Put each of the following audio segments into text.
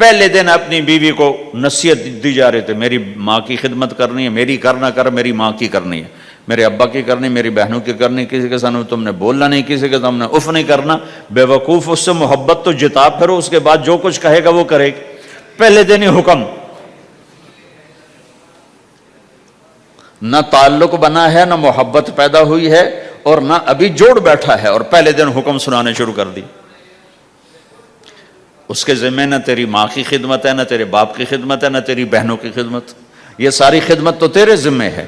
پہلے دن اپنی بیوی کو نصیحت دی جا رہے تھے، میری ماں کی خدمت کرنی ہے، میری کرنا کر، میری ماں کی کرنی ہے، میرے ابا کی کرنی، میری بہنوں کی کرنی، کسی کے سامنے تم نے بولنا نہیں، کسی کے سامنے اف نہیں کرنا، بے وقوف اس سے محبت تو جتا پھرو، اس کے بعد جو کچھ کہے گا وہ کرے گی۔ پہلے دن ہی حکم، نہ تعلق بنا ہے، نہ محبت پیدا ہوئی ہے، اور نہ ابھی جوڑ بیٹھا ہے، اور پہلے دن حکم سنانے شروع کر دی۔ اس کے ذمہ نہ تیری ماں کی خدمت ہے، نہ تیرے باپ کی خدمت ہے، نہ تیری بہنوں کی خدمت، یہ ساری خدمت تو تیرے ذمہ ہے۔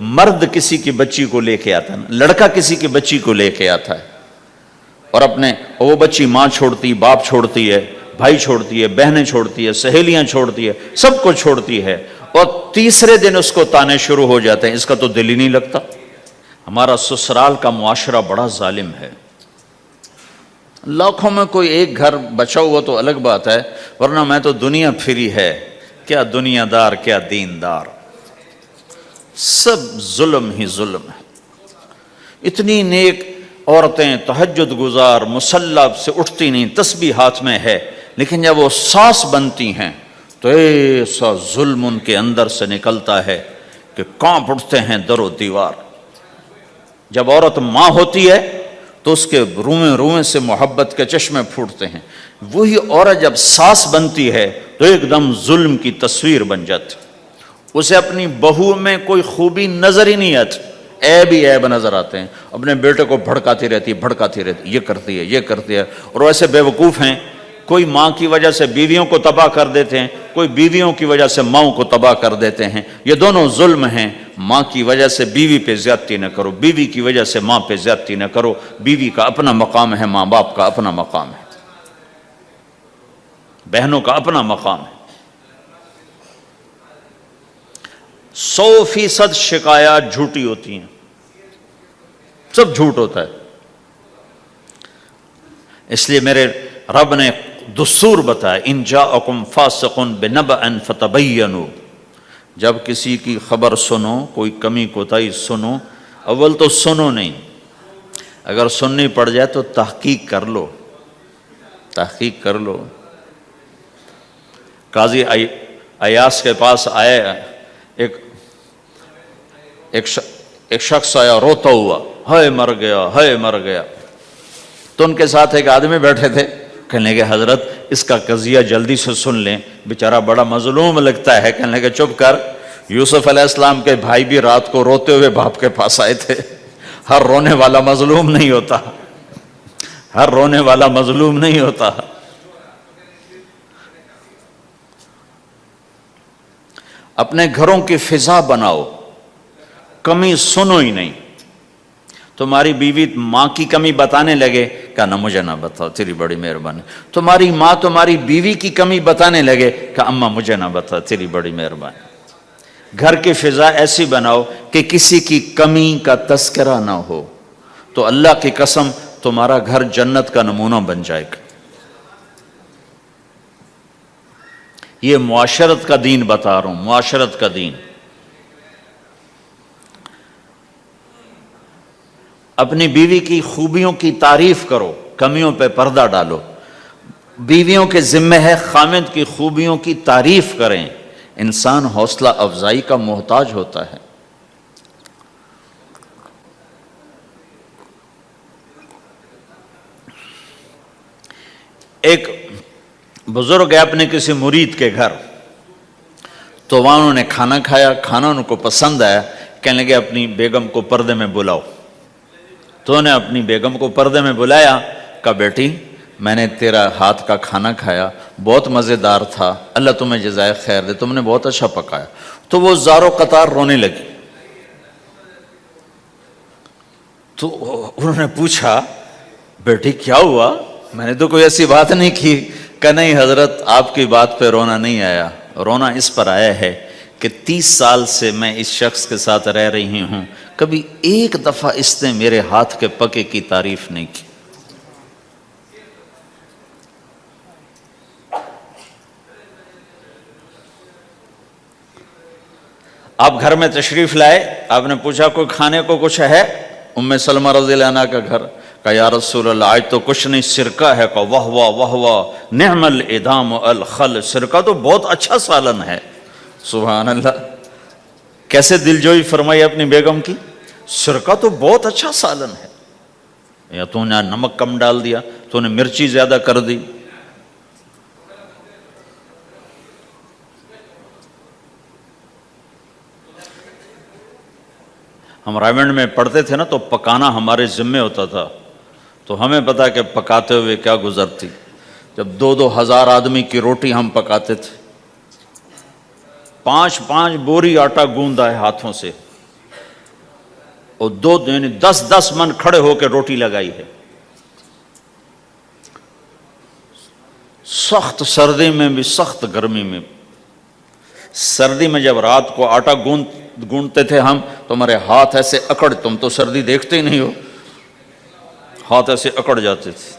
مرد کسی کی بچی کو لے کے آتا ہے، لڑکا کسی کی بچی کو لے کے آتا ہے، اور وہ بچی ماں چھوڑتی، باپ چھوڑتی ہے، بھائی چھوڑتی ہے، بہنیں چھوڑتی ہے، سہیلیاں چھوڑتی ہے، سب کو چھوڑتی ہے، اور تیسرے دن اس کو تانے شروع ہو جاتے ہیں، اس کا تو دل ہی نہیں لگتا۔ ہمارا سسرال کا معاشرہ بڑا ظالم ہے، لاکھوں میں کوئی ایک گھر بچا ہوا تو الگ بات ہے، ورنہ میں تو دنیا پھری ہے، کیا دنیا دار کیا دین دار، سب ظلم ہی ظلم ہے۔ اتنی نیک عورتیں تہجد گزار مصلی سے اٹھتی نہیں، تسبیح ہاتھ میں ہے، لیکن جب وہ ساس بنتی ہیں تو ایسا ظلم ان کے اندر سے نکلتا ہے کہ کانپ اٹھتے ہیں در و دیوار۔ جب عورت ماں ہوتی ہے تو اس کے روئیں روئیں سے محبت کے چشمے پھوٹتے ہیں، وہی عورت جب ساس بنتی ہے تو ایک دم ظلم کی تصویر بن جاتی، اسے اپنی بہو میں کوئی خوبی نظر ہی نہیں آتی، عیب ہی عیب نظر آتے ہیں، اپنے بیٹے کو بھڑکاتی رہتی، یہ کرتی ہے، اور ویسے بے وقوف ہیں، کوئی ماں کی وجہ سے بیویوں کو تباہ کر دیتے ہیں، کوئی بیویوں کی وجہ سے ماؤں کو تباہ کر دیتے ہیں، یہ دونوں ظلم ہیں۔ ماں کی وجہ سے بیوی پہ زیادتی نہ کرو، بیوی کی وجہ سے ماں پہ زیادتی نہ کرو، بیوی کا اپنا مقام ہے، ماں باپ کا اپنا مقام ہے، بہنوں کا اپنا مقام ہے۔ 100% شکایات جھوٹی ہوتی ہیں، سب جھوٹ ہوتا ہے۔ اس لیے میرے رب نے دستور بتایا، ان جاءکم فاسق بنبأ فتبینوا، جب کسی کی خبر سنو، کوئی کمی کوتاہی سنو، اول تو سنو نہیں، اگر سننی پڑ جائے تو تحقیق کر لو، تحقیق کر لو۔ قاضی ایاس کے پاس آیا ایک شخص آیا روتا ہوا، ہائے مر گیا، ہائے مر گیا، تو ان کے ساتھ ایک آدمی بیٹھے تھے، کہنے لگے حضرت اس کا قضیہ جلدی سے سن لیں، بیچارہ بڑا مظلوم لگتا ہے۔ کہنے لگے چپ کر، یوسف علیہ السلام کے بھائی بھی رات کو روتے ہوئے باپ کے پاس آئے تھے، ہر رونے والا مظلوم نہیں ہوتا، ہر رونے والا مظلوم نہیں ہوتا۔ اپنے گھروں کی فضا بناؤ، کمی سنو ہی نہیں۔ تمہاری بیوی ماں کی کمی بتانے لگے، کہا نہ مجھے نہ بتاؤ، تیری بڑی مہربانی۔ تمہاری ماں تمہاری بیوی کی کمی بتانے لگے، کہا اماں مجھے نہ بتا، تیری بڑی مہربانی۔ گھر کی فضا ایسی بناؤ کہ کسی کی کمی کا تذکرہ نہ ہو، تو اللہ کی قسم تمہارا گھر جنت کا نمونہ بن جائے گا۔ یہ معاشرت کا دین بتا رہا ہوں، معاشرت کا دین۔ اپنی بیوی کی خوبیوں کی تعریف کرو، کمیوں پہ پردہ ڈالو۔ بیویوں کے ذمہ ہے خامد کی خوبیوں کی تعریف کریں، انسان حوصلہ افزائی کا محتاج ہوتا ہے۔ ایک بزرگ ہے اپنے کسی مرید کے گھر، تو وہاں انہوں نے کھانا کھایا، کھانا ان کو پسند آیا، کہنے لگے اپنی بیگم کو پردے میں بلاؤ۔ تو انہوں نے اپنی بیگم کو پردے میں بلایا، کہا بیٹی میں نے تیرا ہاتھ کا کھانا کھایا، بہت مزیدار تھا، اللہ تمہیں جزائے خیر دے، تم نے بہت اچھا پکایا۔ تو وہ زارو قطار رونے لگی۔ تو انہوں نے پوچھا بیٹی کیا ہوا، میں نے تو کوئی ایسی بات نہیں کی۔ کہ نہیں حضرت آپ کی بات پہ رونا نہیں آیا، رونا اس پر آیا ہے کہ 30 سال سے میں اس شخص کے ساتھ رہ رہی ہوں، کبھی ایک دفعہ اس نے میرے ہاتھ کے پکے کی تعریف نہیں کی۔ آپ گھر میں تشریف لائے، آپ نے پوچھا کوئی کھانے کو کچھ ہے؟ ام سلمہ رضی اللہ عنہ کا گھر، کہا یا رسول اللہ آج تو کچھ نہیں، سرکہ ہے۔ کہا واہ واہ واہ واہ، نعم الادام الخل، سرکہ تو بہت اچھا سالن ہے۔ سبحان اللہ، کیسے دلجوئی فرمائی اپنی بیگم کی، سرکہ تو بہت اچھا سالن ہے، یا تو نے نمک کم ڈال دیا، تو نے مرچی زیادہ کر دی۔ ہم رائمنڈ میں پڑھتے تھے نا تو پکانا ہمارے ذمے ہوتا تھا، تو ہمیں پتا کہ پکاتے ہوئے کیا گزرتی۔ جب 2,000 آدمی کی روٹی ہم پکاتے تھے، 5 بوری آٹا گوندا ہے ہاتھوں سے، اور 10 من کھڑے ہو کے روٹی لگائی ہے، سخت سردی میں بھی سخت گرمی میں بھی۔ سردی میں جب رات کو آٹا گونتے تھے ہم تو ہمارے ہاتھ ایسے اکڑ، تم تو سردی دیکھتے ہی نہیں ہو، ہاتھ ایسے اکڑ جاتے تھے،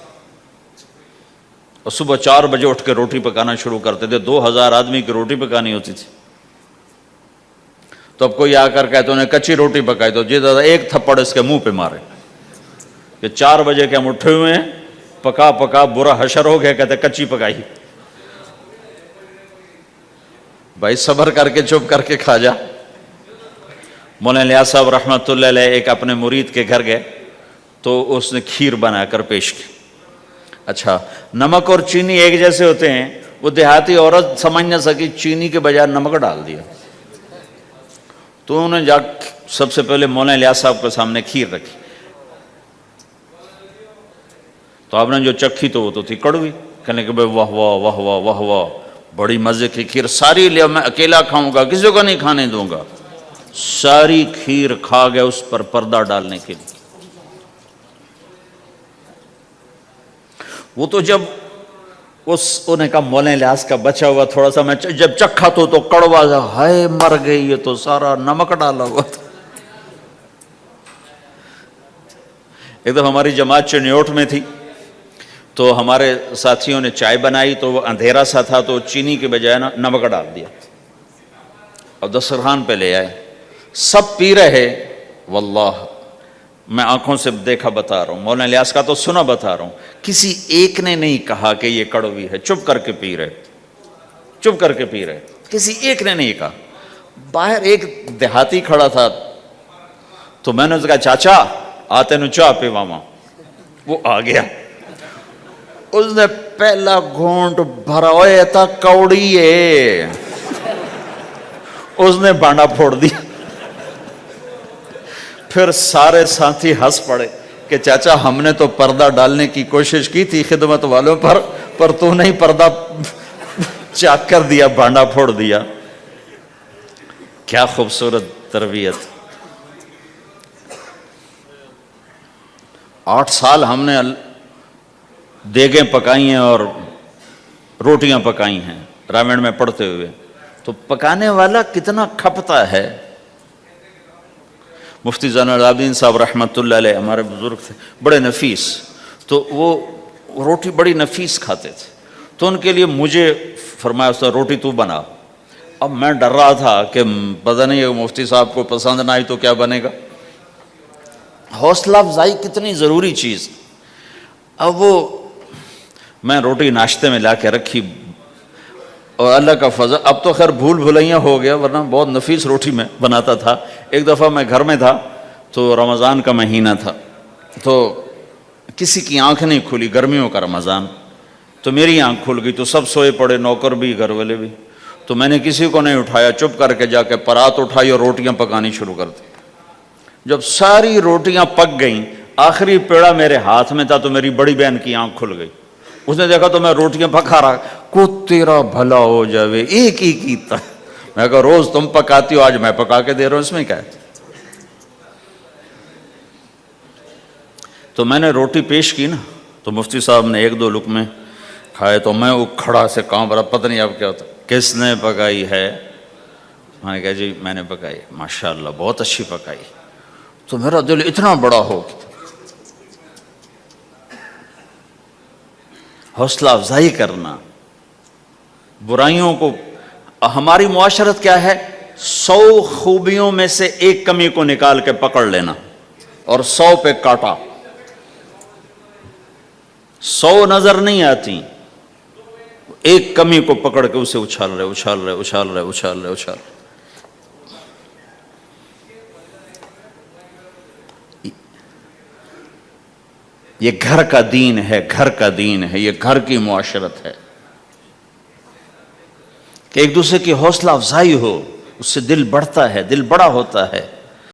اور صبح 4 بجے اٹھ کے روٹی پکانا شروع کرتے تھے، 2,000 آدمی کی روٹی پکانی ہوتی تھی۔ تو اب کوئی آ کر کہتے انہیں کچی روٹی پکائی، تو جی دادا ایک تھپڑ اس کے منہ پہ مارے کہ 4 بجے کے ہم اٹھے ہوئے ہیں، پکا پکا برا حشر ہو گیا، کہتے کچی پکائی۔ بھائی صبر کر کے چپ کر کے کھا جا۔ مولانا الیاس صاحب رحمۃ اللہ علیہ ایک اپنے مرید کے گھر گئے تو اس نے کھیر بنا کر پیش کی۔ اچھا، نمک اور چینی ایک جیسے ہوتے ہیں، وہ دیہاتی عورت سمجھ نہ سکی، چینی کے بجائے نمک ڈال دیا، تو انہوں نے جا سب سے پہلے مولانا الیاس صاحب کے سامنے کھیر رکھی، تو آپ نے جو چکھی تو وہ تو تھی کڑوی، کہنے کہ بھائی واہ واہ واہ واہ واہ واہ، بڑی مزے کی کھیر، ساری لیا میں اکیلا کھاؤں گا، کسی کو نہیں کھانے دوں گا۔ ساری کھیر کھا گیا اس پر پردہ ڈالنے کے لیے۔ وہ تو جب انہوں نے کہا مولانا الیاس کا بچا ہوا تھوڑا سا میں جب چکھا تو کڑوا تھا، ہائے مر گئی، یہ تو سارا نمک ڈالا ہوا تھا۔ ایک دفعہ ہماری جماعت چنیوٹ میں تھی، تو ہمارے ساتھیوں نے چائے بنائی تو وہ اندھیرا سا تھا، تو چینی کے بجائے نمک ڈال دیا اور دسترخوان پہ لے آئے، سب پی رہے، واللہ میں آنکھوں سے دیکھا بتا رہا ہوں، مولانا الیاس کا تو سنا بتا رہا ہوں، کسی ایک نے نہیں کہا کہ یہ کڑوی ہے، چپ کر کے پی رہے، چپ کر کے پی رہے، کسی ایک نے نہیں کہا۔ باہر ایک دیہاتی کھڑا تھا، تو میں نے اس کہا چاچا آتے نو چاہ پی ماما، وہ آ گیا، اس نے پہلا گھونٹ بھرا، ہوئے تھا کوڑی ہے، اس نے بانڈا پھوڑ دی۔ پھر سارے ساتھی ہنس پڑے کہ چاچا ہم نے تو پردہ ڈالنے کی کوشش کی تھی خدمت والوں پر تو نہیں پردہ چاک کر دیا، بانڈا پھوڑ دیا۔ کیا خوبصورت تربیت۔ 8 سال ہم نے دیگیں پکائی ہیں اور روٹیاں پکائی ہیں رامن میں پڑھتے ہوئے، تو پکانے والا کتنا کھپتا ہے۔ مفتی زین العابدین صاحب رحمۃ اللہ علیہ ہمارے بزرگ تھے، بڑے نفیس، تو وہ روٹی بڑی نفیس کھاتے تھے، تو ان کے لیے مجھے فرمایا اس نے روٹی تو بنا۔ اب میں ڈر رہا تھا کہ پتہ نہیں مفتی صاحب کو پسند نہ آئی تو کیا بنے گا۔ حوصلہ افزائی کتنی ضروری چیز۔ اب وہ میں روٹی ناشتے میں لا کے رکھی، اور اللہ کا فضل، اب تو خیر بھول بھلائیاں ہو گیا، ورنہ بہت نفیس روٹی میں بناتا تھا۔ ایک دفعہ میں گھر میں تھا تو رمضان کا مہینہ تھا، تو کسی کی آنکھ نہیں کھلی، گرمیوں کا رمضان، تو میری آنکھ کھل گئی، تو سب سوئے پڑے، نوکر بھی گھر والے بھی، تو میں نے کسی کو نہیں اٹھایا، چپ کر کے جا کے پرات اٹھائی اور روٹیاں پکانی شروع کر دی۔ جب ساری روٹیاں پک گئیں، آخری پیڑا میرے ہاتھ میں تھا، تو میری بڑی بہن کی آنکھ کھل گئی، اس نے دیکھا تو میں روٹیاں پکا رہا، کو تیرا بھلا ہو جاوے، ایک ہی کیتا۔ میں کہا روز تم پکاتی ہو، آج میں پکا کے دے رہا ہوں، اس میں کیا ہے۔ تو میں نے روٹی پیش کی نا، تو مفتی صاحب نے 1-2 لقمے کھائے، تو میں وہ کھڑا سے کانپ رہا، پتہ نہیں اب کیا ہوتا، کس نے پکائی ہے؟ میں نے کہا جی میں نے پکائی، ماشاءاللہ بہت اچھی پکائی۔ تو میرا دل اتنا بڑا ہو، حوصلہ افزائی کرنا، برائیوں کو، ہماری معاشرت کیا ہے، 100 خوبیوں میں سے ایک کمی کو نکال کے پکڑ لینا اور 100 پہ کاٹا، 100 نظر نہیں آتی، ایک کمی کو پکڑ کے اسے اچھال رہے اچھال رہے اچھال رہے اچھال رہے اچھال رہے. یہ گھر کا دین ہے، گھر کا دین ہے، یہ گھر کی معاشرت ہے کہ ایک دوسرے کی حوصلہ افزائی ہو، اس سے دل بڑھتا ہے، دل بڑا ہوتا ہے.